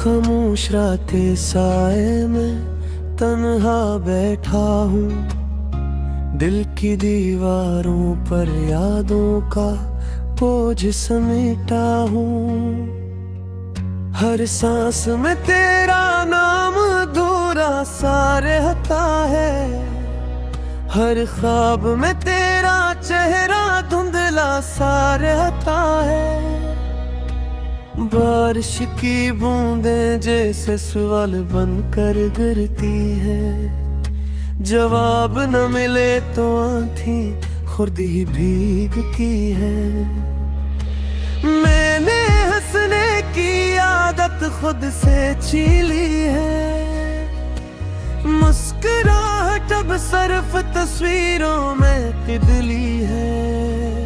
खामोश रातें साए में तन्हा बैठा हूँ, दिल की दीवारों पर यादों का बोझ समेटा हूँ। हर सांस में तेरा नाम अधूरा सा रहता है, हर ख्वाब में तेरा चेहरा धुंधला सा रहता है। बारिश की बूंदें जैसे सवाल बनकर गिरती है, जवाब न मिले तो आंधी खुद ही भीगती है। मैंने हंसने की आदत खुद से छीली है, मुस्कुराहट अब सिर्फ तस्वीरों में तिदली है।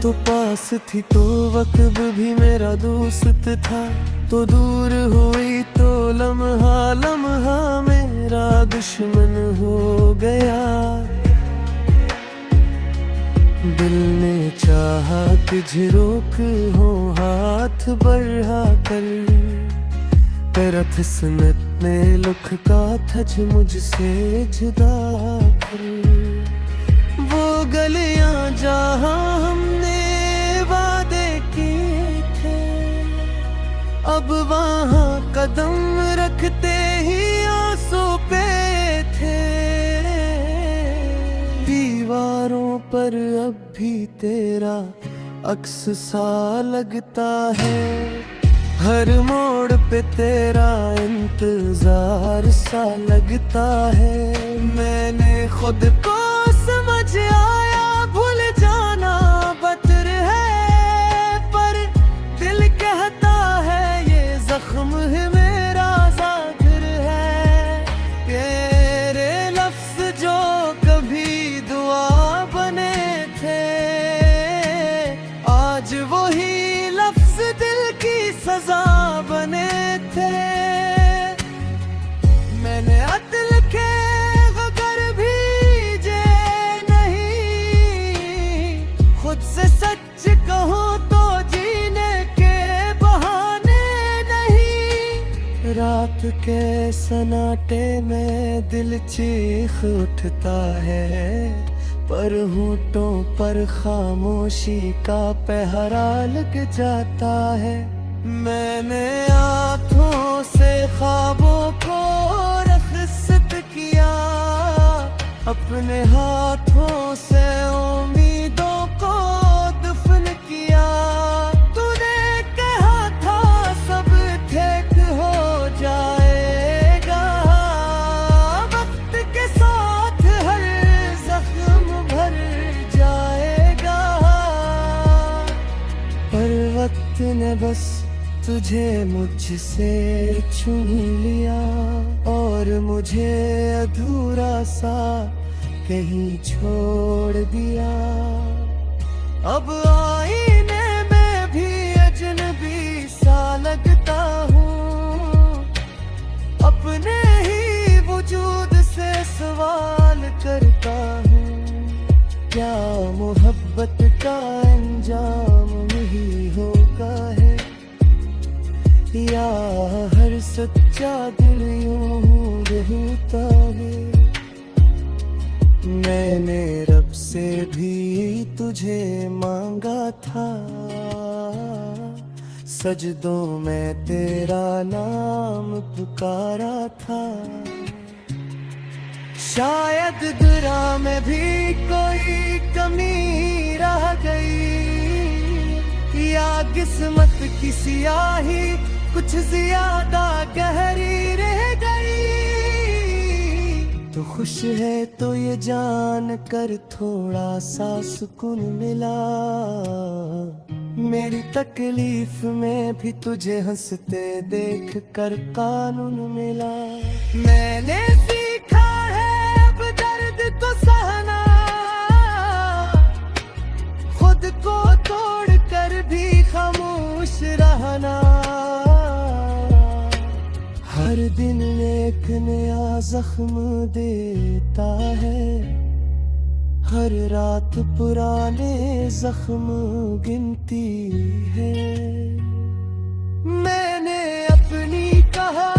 तो पास थी तो वक्त भी मेरा दोस्त था, तो दूर हुई तो लम्हा लम्हा मेरा दुश्मन हो गया। दिल ने चाहा तुझे रोक हो हाथ बढ़ा कर, तेरा किस्मत ने लुढ़का था मुझसे जुदा कर। वो गलियां जहां हमने वादे किए थे, अब वहां कदम रखते ही आंसू पे थे। दीवारों पर अब भी तेरा अक्स सा लगता है, हर मोड़ पे तेरा इंतजार सा लगता है। मैंने खुद को समझ आया भूल जाना बतर है, पर दिल कहता है ये जख्म है मेरा जाहिर है। तेरे लफ्ज जो कभी दुआ बने थे, आज वही लफ्ज दिल की सजा बने थे। मैंने अदल के अगर भीजे नहीं, खुद से सच कहूँ तो जीने के बहाने नहीं। रात के सन्नाटे में दिल चीख उठता है, पर होंठों पर खामोशी का पहरा लग जाता है। मैंने आँखों से ख्वाबों को रखसत किया, अपने हाथों से उम्मीदों को दफन किया। तूने कहा था सब ठीक हो जाएगा, वक्त के साथ हर जख्म भर जाएगा। पर वक्त ने बस तुझे मुझसे छीन लिया, और मुझे अधूरा सा कहीं छोड़ दिया। अब आईने में भी अजनबी सा लगता हूँ, अपने ही वजूद से सवाल करता हूँ। क्या मोहब्बत का अंजाम यही होगा है, या हर सच्चा दिल यूं रहता है। मैंने रब से भी तुझे मांगा था, सजदों में तेरा नाम पुकारा था। शायद दुआ में भी कोई कमी रह गई, या किस्मत की सियाही कुछ ज्यादा गहरी रह गई। तो खुश है तो ये जान कर थोड़ा सा सुकून मिला, मेरी तकलीफ में भी तुझे हंसते देख कर कानून मिला। मैंने सीखा है अब दर्द को सहना, खुद को तोड़ कर भी खामोश रहना। हर दिन एक नया जख्म देता है, हर रात पुराने जख्म गिनती है। मैंने अपनी कहा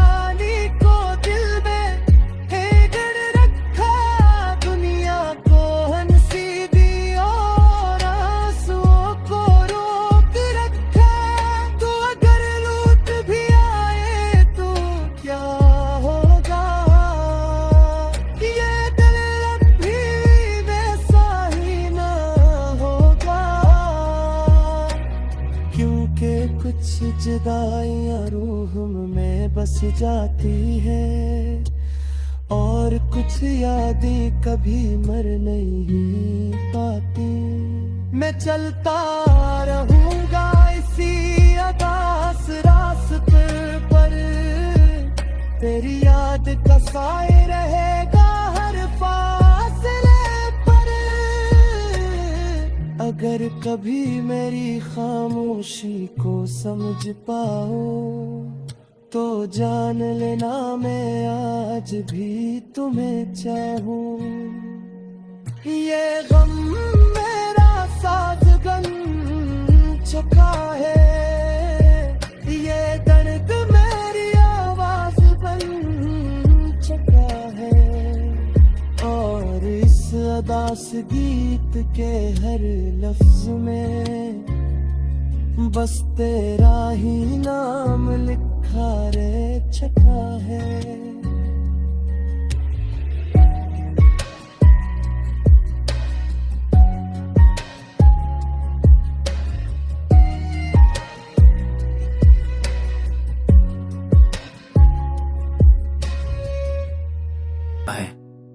जुदाइयाँ रूह में बस जाती है, और कुछ यादें कभी मर नहीं पाती। मैं चलता रहूंगा इसी अदास रास्ते पर, तेरी याद का साए रहेगा हर फासले पर। अगर कभी मेरी खामोशी को समझ पाओ तो जान लेना मैं आज भी तुम्हें चाहूं। ये गम मेरा साथ बन चुका है, ये दर्द मेरी आवाज बन चुका है, और इस अदास गीत के हर लफ्ज में बस तेरा ही नाम लिखा रे छटा है।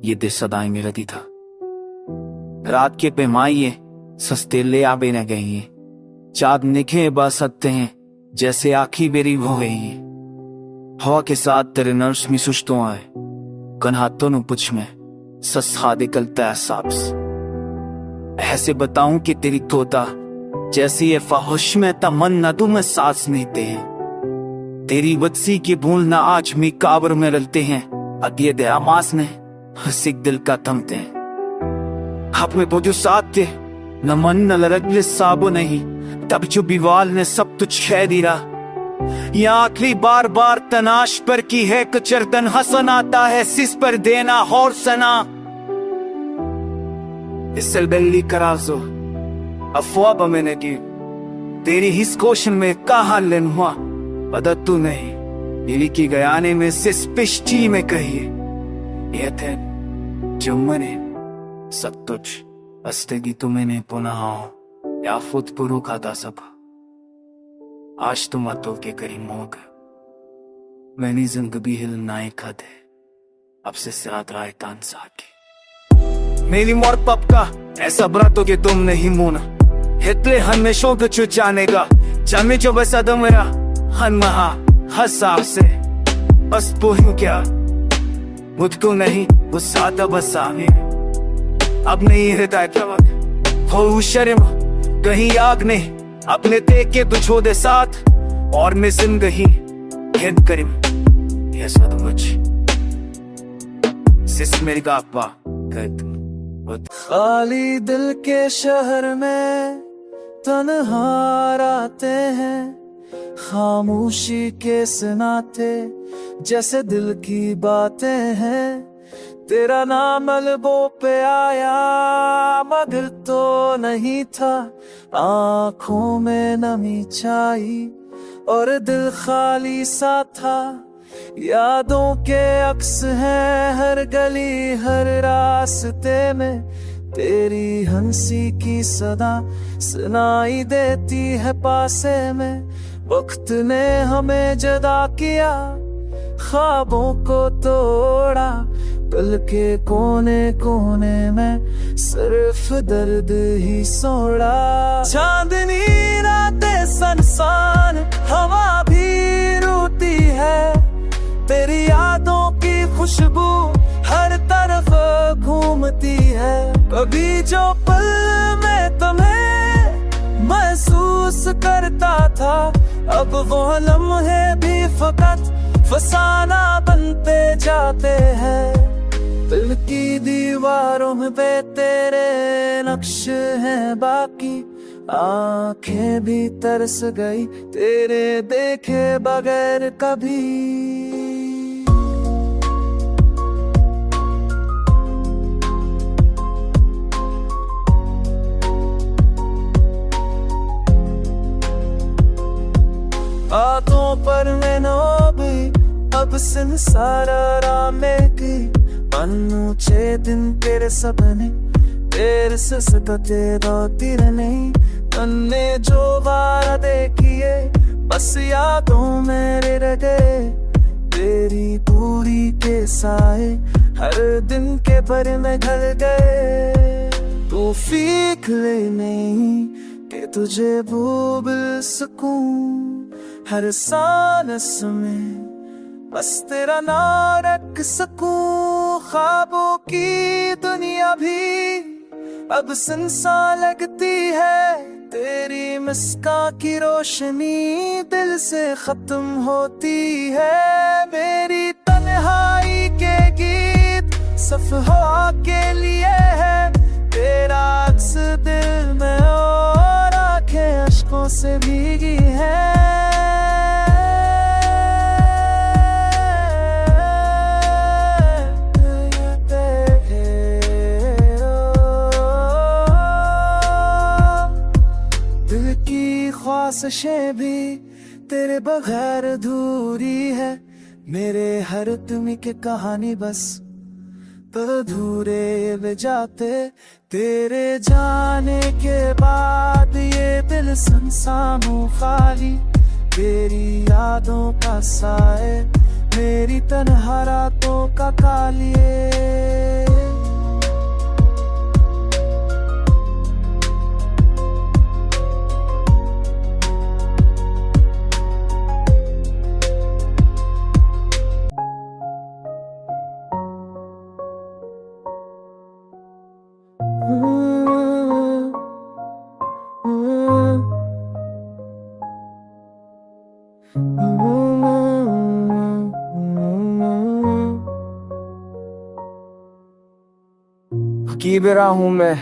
ये दिल सदाएं में रहती था, रात के पैमाइए सस्ते ले आबे न गई, चाँद निखे बस सकते हैं जैसे आखी बेरी हो गई है। हवा के साथ तेरे नर्स में सुश्तों आए, कन हाथों नु पुछ में सस्ता निकलता है साब्स। ऐसे बताऊं कि तेरी तोता जैसी ये फाहुश में तमन्ना तू में सांस नहीं दे। तेरी बदसी की भूल ना आज मी काबर में रलते हैं, अगे दे आमास ने हसिक दिल का थमते हैं। आप में वो जो साथ थे न मन न लरग साबो नहीं, तब जो बिवाल ने सब तुझ खै दिया। या आखिरी बार बार तनाश पर की है कचरदन हसन आता है सिस पर देना और सना। इस दिल्ली कराजो अफवाह मैंने की तेरी हिस क्वेश्चन में कहा लेन हुआ बदत तू नहीं दिल्ली की गयाने में सिस पिश्ती में कही ये थे जो मैंने सब तुझ अस्तेगी तू मैंने पुनः या फुत पुरु खाता सब आज तुम अतो के करी मोग मैंने जिंदगी हिल नाए खाते अब से साथ आए तान साकी मेरी मोर पप का ऐसा बरातों के तुम नहीं मोना हितले हमेशों को चुचाने का जामे जो बस अदम मेरा हन महा हसाब से बस बोलूं क्या मुझको नहीं वो सादा बस आगे अब नहीं रहता है हो शर्म कहीं आग ने अपने देख के तू छो दे साथ और मैं जिंदगी हिंद करीम ये सब कुछ सिस मेरी गापा खाली दिल के शहर में तन्हा आते हैं खामोशी के सुनाते जैसे दिल की बातें हैं तेरा नाम अलबों पे आया मगर तो नहीं था आँखों में नमी छाई और दिल खाली सा था यादों के अक्स हैं हर गली हर रास्ते में तेरी हंसी की सदा सुनाई देती है पासे में वक्त ने हमें जदा किया ख्वाबों को तोड़ा दिल के कोने कोने में सिर्फ दर्द ही सोड़ा चांदनी रातें सनसान हवा भी रोती है तेरी यादों की खुशबू हर तरफ घूमती है कभी जो पल में तुम्हें महसूस करता था अब वो लम्हे भी फकत फसाना बनते जाते हैं दिल की दीवारों में पे तेरे नक्श हैं बाकी आंखें भी तरस गई तेरे देखे बगैर कभी बातों पर मैंने भी अब संसारा रामे की अनूचे दिन तेरे सपने तेरे से सतते रोती नहीं तन्ने जो वादा किए बस यादों में रह गए तेरी दूरी के साए, हर दिन के पर में ढल गए। तू फीक ले नहीं कि तुझे भूल सकूं, हर सांस में बस तेरा नाम रख सकूं। ख्वाबों की दुनिया भी अब सुनसान लगती है, तेरी मुस्कान की रोशनी दिल से खत्म होती है। मेरी तन्हाई के गीत सफ़ा के लिए है, तेरा अक्स दिल में और आंखें अश्कों से भीगी है। ख्वाहिशें भी तेरे बगैर अधूरी है, मेरे हर तुम की कहानी बस तो अधूरे वे जाते। तेरे जाने के बाद ये दिल सुनसान खाली, तेरी यादों का साए मेरी तन्हा रातों का कालिए। की बेरा हूँ मैं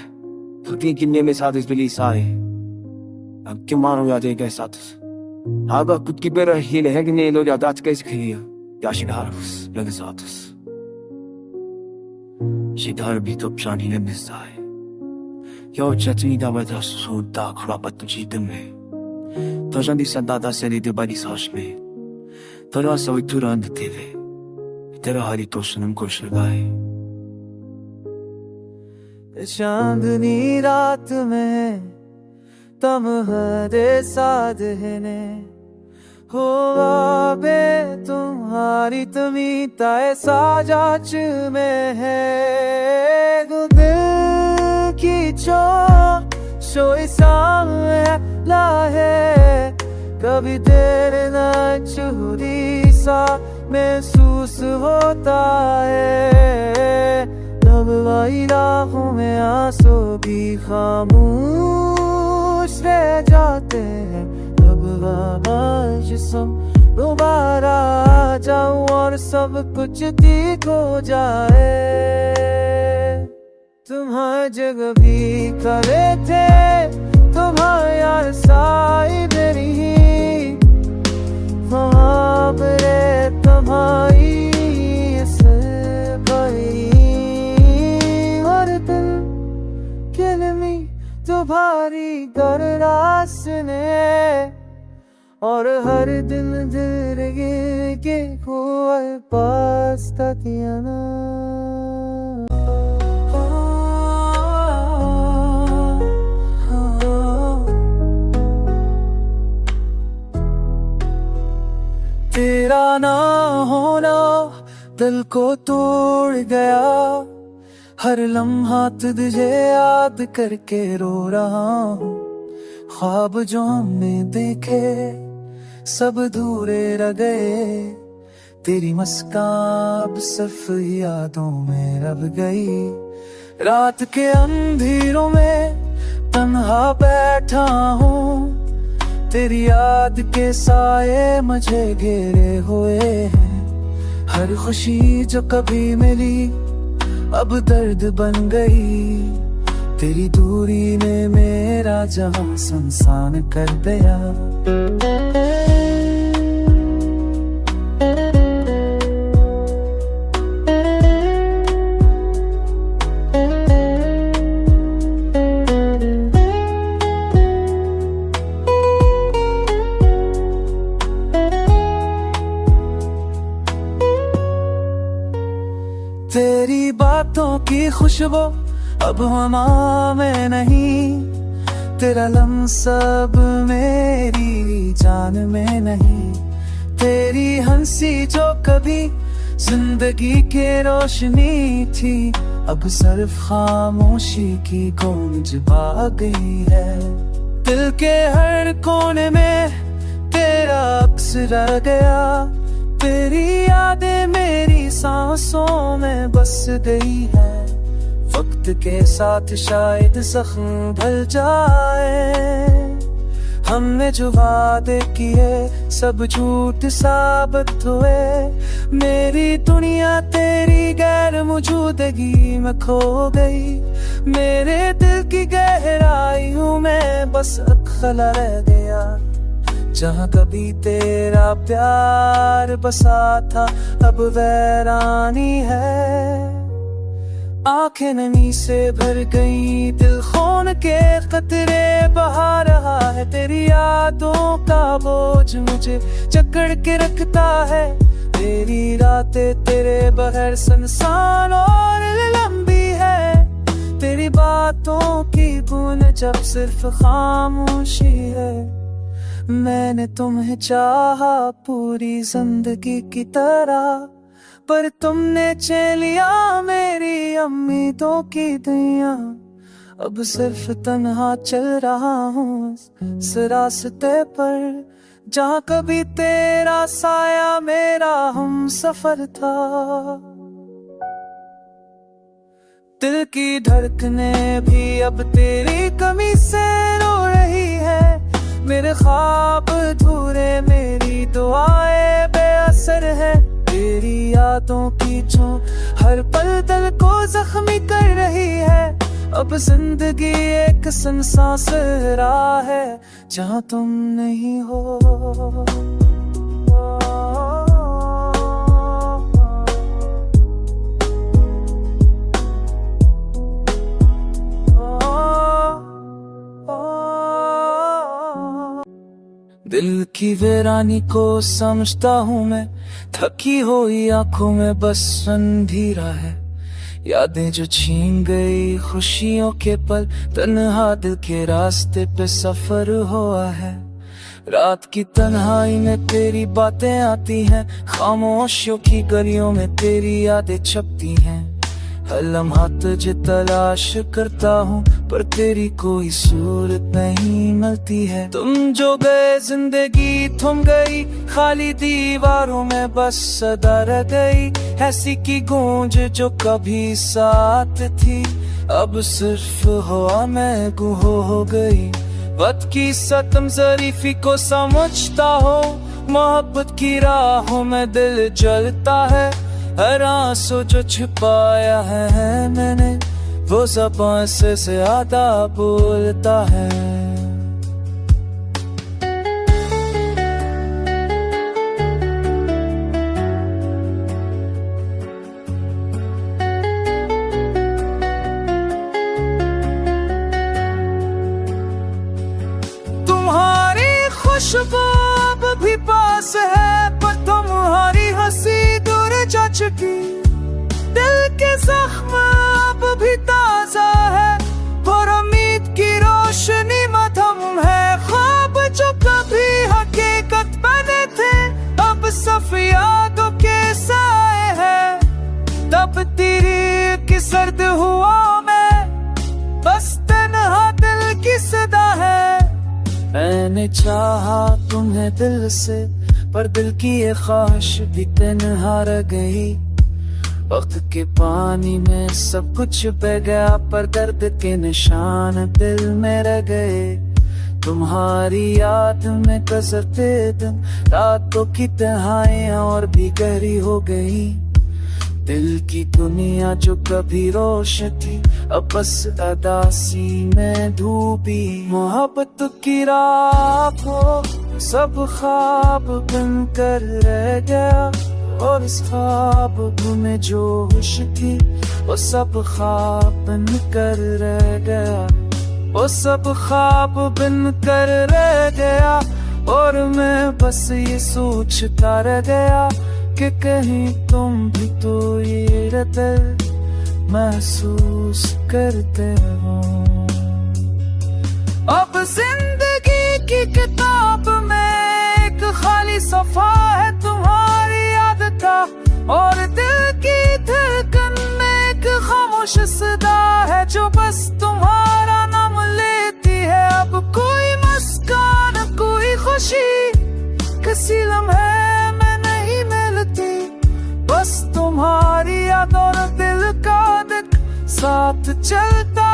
धरती किन्ने में साथ बिली सारे, अब क्यों मानो या जे कैसा आगा कुछ की बेरा ही ले कि ने लो या दाच कैसे खिया या शिधारस लगे साथस शिधार भी तो जानी ने मिलता है यो चचनी दा बता सोता खराब तुझी दम में तो जानी संदादा से ली बड़ी साश में तो ना सो तुरंत तेरे तेरा हरी तो सनम को शगाए। चांदनी रात में तम हदे साधने हो बे तुम्हारी तमीता ऐसा जाच में है। दिल की सोई सामने लाहे, कभी देर न चूरी सा महसूस होता है। अब राहों में आंसू भी खामोश रह जाते हैं, अब आज सब दोबारा आ जाऊं और सब कुछ ठीक हो जाए। तुम्हारी जगह भी करे थे तुम्हारे साई मेरी, वहाँ पर तुम्हारी भारी गररास ने और हर दिन दिल के कोई पास तक ना। तेरा ना होना दिल को तोड़ गया, हर लम्हा तुझे याद करके रो रहा हूँ। ख्वाब जो हमने देखे सब अधूरे रह गए, तेरी मुस्कान अब सिर्फ यादों में रह गई। रात के अंधेरों में तन्हा बैठा हूँ, तेरी याद के साए मुझे घेरे हुए हैं। हर खुशी जो कभी मिली अब दर्द बन गई, तेरी दूरी ने मेरा जहां सुनसान कर दिया। तेरी बातों की खुशबू अब हवा में नहीं, तेरा लम्स अब मेरी जान में नहीं, तेरी हंसी जो कभी जिंदगी के रोशनी थी, अब सिर्फ खामोशी की गूंज आ गई है। दिल के हर कोने में तेरा अक्स रह गया, तेरी यादें मेरी सांसों में बस गई है। वक्त के साथ शायद जख्म भर जाए, हमने जो वादे किए सब झूठ साबित हुए। मेरी दुनिया तेरी गैर मौजूदगी में खो गई, मेरे दिल की गहराइयों में बस खला रह गया। जहाँ कभी तेरा प्यार बसा था अब वैरानी है। आंखें नमी से भर गई, दिल खून के कतरे बहा रहा है। तेरी यादों का बोझ मुझे जकड़ के रखता है, तेरी रातें तेरे बगैर सुनसान और लंबी है। तेरी बातों की गूंज जब सिर्फ खामोशी है। मैंने तुम्हें चाहा पूरी जिंदगी की तरह, पर तुमने चैन लिया मेरी उम्मीदों की दुनिया। अब सिर्फ तन्हा चल रहा हूँ इस रास्ते पर, जहाँ कभी तेरा साया मेरा हम सफर था। दिल की धड़कने भी अब तेरी कमी से रो रही है। मेरे ख्वाब अधूरे, मेरी दुआएं बेअसर है। तेरी यादों की जो हर पल दिल को जख्मी कर रही है। अब जिंदगी एक सुनसान सहरा है, जहाँ तुम नहीं हो। दिल की वीरानी को समझता हूँ मैं, थकी हुई आंखों में बस अंधेरा है। यादें जो छीन गई खुशियों के पल, तन्हा दिल के रास्ते पे सफर हुआ है। रात की तन्हाई में तेरी बातें आती हैं, खामोशियों की गलियों में तेरी यादें छपती हैं। हर लम्हा तुझे तलाश करता हूँ, पर तेरी कोई सूरत नहीं मिलती है। तुम जो गए जिंदगी थम गई, खाली दीवारों में बस सदा रह गई। ऐसी की गूंज जो कभी साथ थी, अब सिर्फ हवा में गुम हो गई। वक्त की सतम ज़रीफी को समझता हो, मोहब्बत की राहों में दिल जलता है। हर आंसू जो छिपाया है मैंने, वो ज़बान से ज़्यादा बोलता है। तुम्हारी खुशबू अब भी पास है, पर तुम्हारी हंसी दूर जा चुकी। दिल के जख्म अब भी ताजा है, पर उम्मीद की रोशनी मधम है। ख्वाब जो कभी हकीकत बने थे, अब सिर्फ यादों के साए हैं। तब तेरी की सर्द हुआ में बस तन्हा दिल की सदा है। मैंने चाहा तुम्हें दिल से, पर दिल की ये ख्वाहिश भी तन्हा रह गई। वक्त के पानी में सब कुछ बह गया, पर दर्द के निशान दिल में रह गए। तुम्हारी याद में गुजरते दिन रातों की तन्हाइयां और भी गहरी हो गई। दिल की दुनिया जो कभी रोशन थी, अब बस अदासी में डूबी। मोहब्बत की राह को सब ख्वाब बनकर रह गया, और इस ख्वाब में जो होश थी, वो सब ख्वाब बनकर रह गया। वो सब ख्वाब बनकर रह गया, और मैं बस ये सोचता रह गया कि कहीं तुम भी तो ये दर्द महसूस करते हो। अब जिंदगी की किताब में एक खाली सफा है तुम्हारी याद का, और दिल की धड़कन में एक खामोश सदा है जो बस तुम्हारा नाम लेती है। अब कोई मुस्कान कोई खुशी किसी लम्हे में नहीं मिलती, बस तुम्हारी याद और दिल का दिल साथ चलता